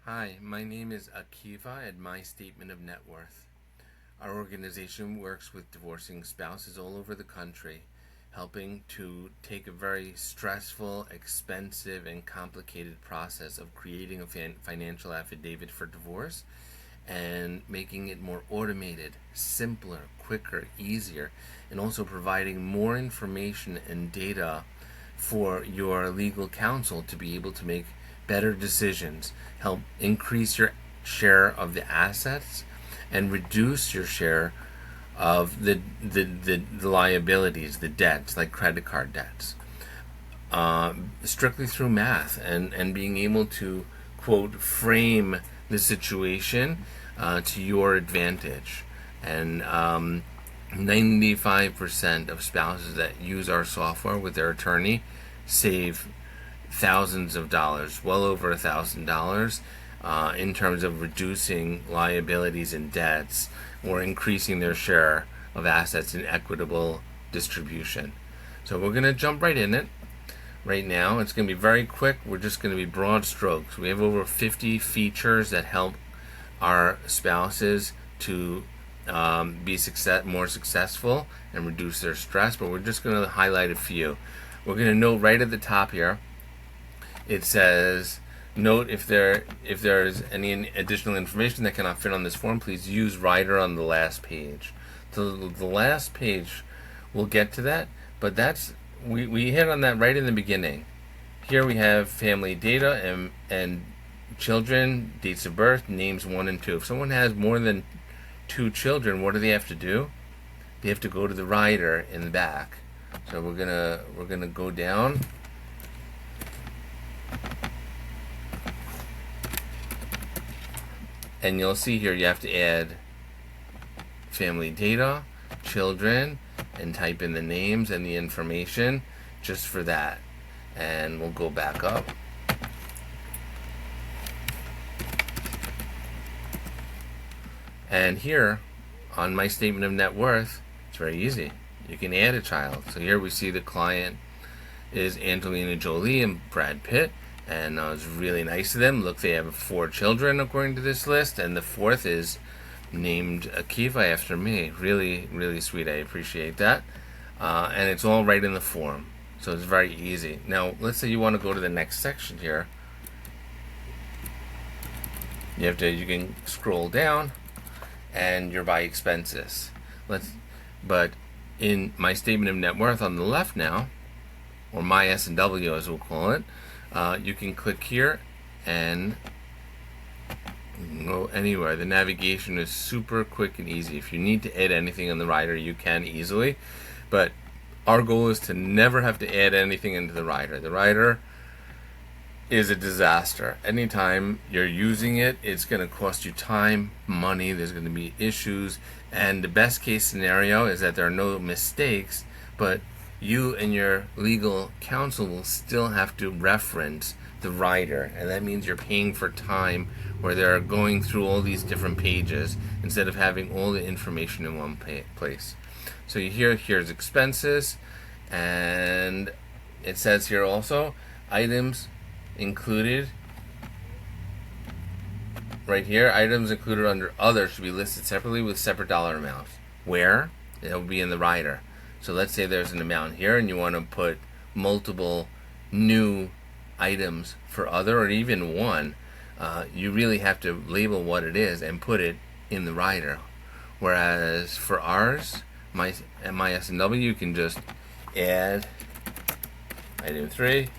Hi, my name is Akiva at My Statement of Net Worth. Our organization works with divorcing spouses all over the country, helping to take a very stressful, expensive, and complicated process of creating a financial affidavit for divorce and making it more automated, simpler, quicker, easier, and also providing more information and data for your legal counsel to be able to make better decisions, help increase your share of the assets, and reduce your share of the liabilities, the debts, like credit card debts, strictly through math and being able to, quote, frame the situation to your advantage. And 95% of spouses that use our software with their attorney save thousands of dollars, well over $1,000, in terms of reducing liabilities and debts or increasing their share of assets in equitable distribution. So we're going to jump right in it right now. It's going to be very quick. We're just going to be broad strokes. We have over 50 features that help our spouses to be more successful and reduce their stress, but we're just going to highlight a few. We're going to note right at the top here, it says, note if there's any additional information that cannot fit on this form, please use writer on the last page. So the last page, we'll get to that, but we hit on that right in the beginning. Here we have family data and children, dates of birth, names 1 and 2. If someone has more than 2 children, what do they have to do? They have to go to the writer in the back. So we're gonna go down. And you'll see here you have to add family data, children, and type in the names and the information just for that. And we'll go back up. And here on My Statement of Net Worth, it's very easy. You can add a child. So here we see the client is Angelina Jolie and Brad Pitt. And it's really nice of them. Look, they have 4 children according to this list, and the 4th is named Akiva after me. Really, really sweet. I appreciate that. And it's all right in the form, so it's very easy. Now, let's say you want to go to the next section here. You can scroll down, and you're by expenses. But in My Statement of Net Worth on the left now, or My S&W as we'll call it, you can click here and go anywhere. The navigation is super quick and easy. If you need to add anything in the writer, you can easily. But our goal is to never have to add anything into the writer. The writer is a disaster. Anytime you're using it, it's going to cost you time, money, there's going to be issues, and the best case scenario is that there are no mistakes, but you and your legal counsel will still have to reference the writer, and that means you're paying for time where they're going through all these different pages instead of having all the information in one place. So here's expenses, and it says here also items included. Right here, items included under other should be listed separately with separate dollar amounts. Where? It will be in the writer. So let's say there's an amount here and you want to put multiple new items for other, or even one. You really have to label what it is and put it in the writer. Whereas for ours, my S&W, you can just add item 3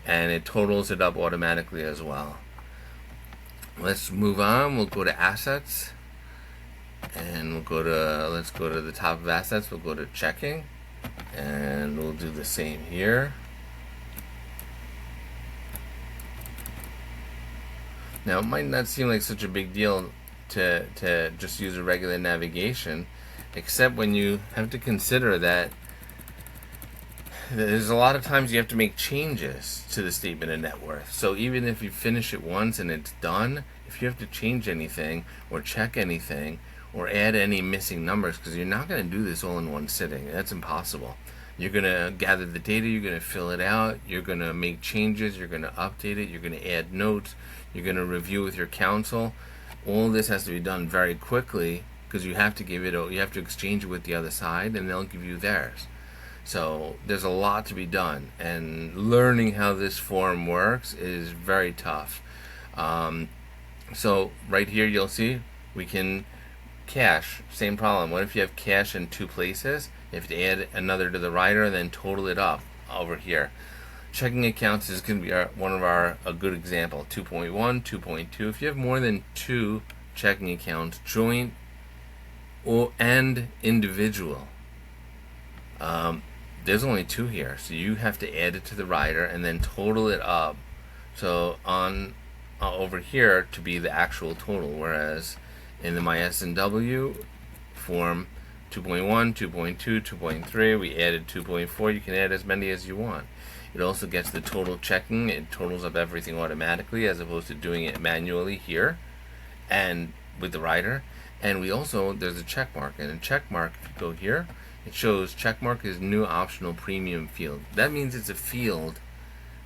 and it totals it up automatically as well. Let's move on. We'll go to assets. And let's go to the top of assets. We'll go to checking, and we'll do the same here. Now, it might not seem like such a big deal to just use a regular navigation, except when you have to consider that there's a lot of times you have to make changes to the statement of net worth. So even if you finish it once and it's done, if you have to change anything or check anything or add any missing numbers, because you're not going to do this all in one sitting. That's impossible. You're going to gather the data, you're going to fill it out, you're going to make changes, you're going to update it, you're going to add notes, you're going to review with your counsel. All this has to be done very quickly because you have to exchange it with the other side, and they'll give you theirs. So there's a lot to be done, and learning how this form works is very tough. So right here you'll see we can cash, same problem. What if you have cash in two places? You have to add another to the rider and then total it up over here. Checking accounts is going to be a good example. 2.1, 2.2. If you have more than two checking accounts, joint and individual, there's only two here, so you have to add it to the rider and then total it up. So on over here to be the actual total, whereas in the MyS&W form 2.1, 2.2, 2.3, we added 2.4. You can add as many as you want. It also gets the total checking. It totals up everything automatically as opposed to doing it manually here and with the rider. And there's a check mark, and a check mark, if you go here, it shows check mark is new optional premium field. That means it's a field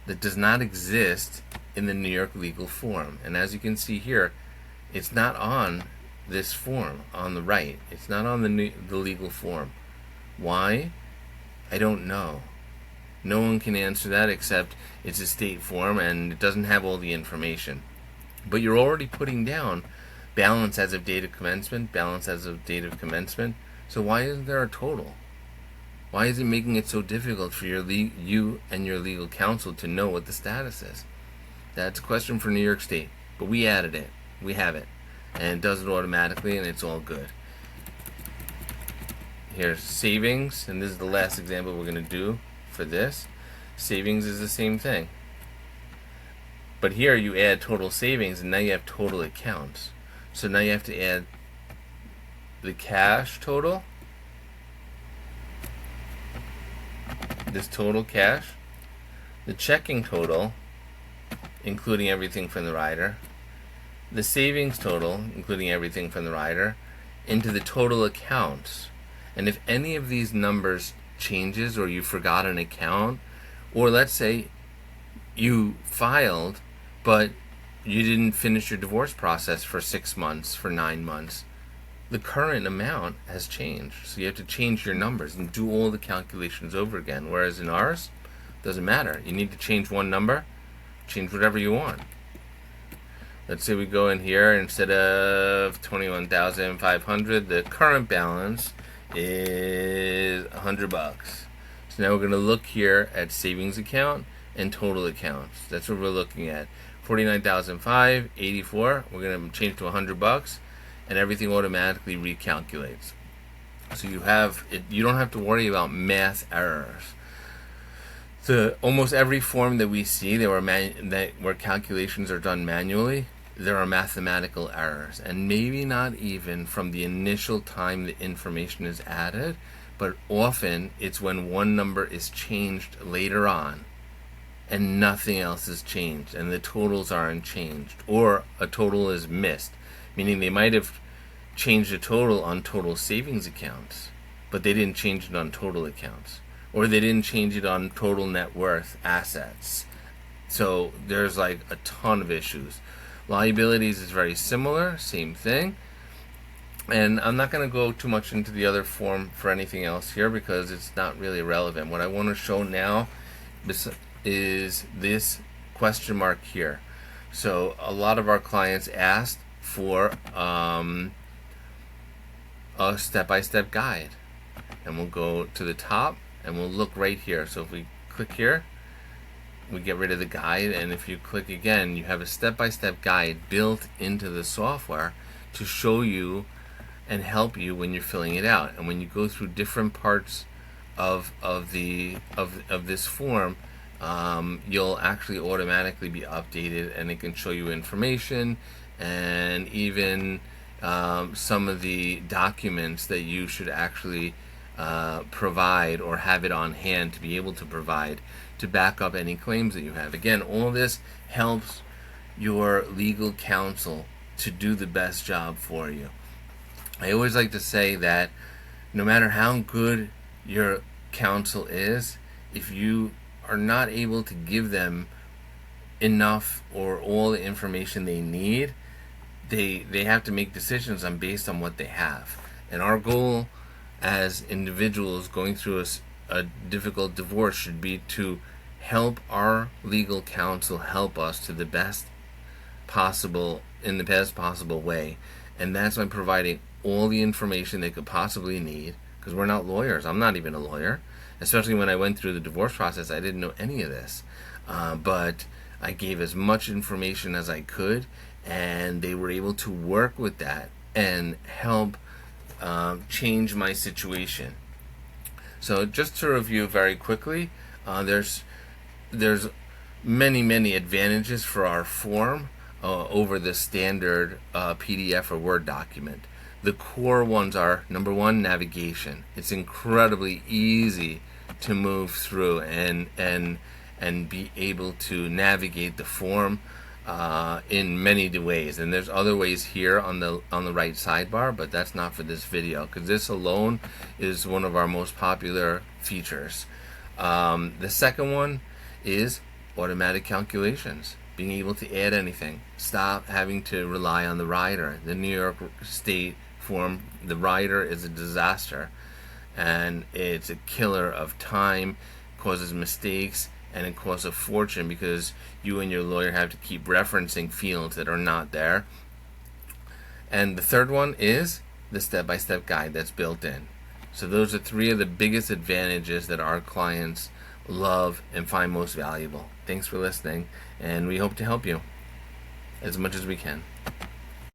that does not exist in the New York legal form. And as you can see here, it's not on this form on the right. It's not on the legal form. Why? I don't know. No one can answer that except it's a state form and it doesn't have all the information. But you're already putting down balance as of date of commencement, balance as of date of commencement. So why isn't there a total? Why is it making it so difficult for you and your legal counsel to know what the status is? That's a question for New York State, but we added it. We have it. And it does it automatically, and it's all good. Here's savings, and this is the last example we're going to do for this. Savings is the same thing. But here you add total savings, and now you have total accounts. So now you have to add the cash total, this total cash, the checking total, including everything from the rider, the savings total, including everything from the rider, into the total accounts. And if any of these numbers changes, or you forgot an account, or let's say you filed but you didn't finish your divorce process for 6 months, for 9 months, the current amount has changed. So you have to change your numbers and do all the calculations over again. Whereas in ours, doesn't matter. You need to change one number, change whatever you want. Let's say we go in here, instead of $21,500, the current balance is $100. So now we're going to look here at savings account and total accounts. That's what we're looking at. $49,584. We're going to change to $100, and everything automatically recalculates. So you don't have to worry about math errors. Almost every form that we see where calculations are done manually, there are mathematical errors, and maybe not even from the initial time the information is added, but often it's when one number is changed later on and nothing else is changed and the totals aren't changed, or a total is missed, meaning they might have changed the total on total savings accounts, but they didn't change it on total accounts, or they didn't change it on total net worth assets. So there's like a ton of issues. Liabilities is very similar, same thing. And I'm not going to go too much into the other form for anything else here because it's not really relevant. What I want to show now is this question mark here. So a lot of our clients asked for a step-by-step guide. And we'll go to the top and we'll look right here. So if we click here, we get rid of the guide, and if you click again, you have a step-by-step guide built into the software to show you and help you when you're filling it out. And when you go through different parts of this form, you'll actually automatically be updated, and it can show you information and even some of the documents that you should actually provide or have it on hand to be able to provide to back up any claims that you have. Again, all this helps your legal counsel to do the best job for you. I always like to say that no matter how good your counsel is, if you are not able to give them enough or all the information they need, they have to make decisions based on what they have. And our goal as individuals going through a difficult divorce should be to help our legal counsel help us to the best possible, in the best possible way. And that's by providing all the information they could possibly need, because we're not lawyers. I'm not even a lawyer. Especially when I went through the divorce process, I didn't know any of this. But I gave as much information as I could, and they were able to work with that and help change my situation. So just to review very quickly, there's many advantages for our form over the standard PDF or Word document. The core ones are, number one, navigation. It's incredibly easy to move through and be able to navigate the form in many ways. And there's other ways here on the right sidebar, but that's not for this video, because this alone is one of our most popular features. The second one is automatic calculations, being able to add anything. Stop having to rely on the rider. The New York State form, the rider is a disaster, and it's a killer of time, causes mistakes, and it costs a fortune because you and your lawyer have to keep referencing fields that are not there. And the third one is the step-by-step guide that's built in. So those are three of the biggest advantages that our clients love and find most valuable. Thanks for listening, and we hope to help you as much as we can.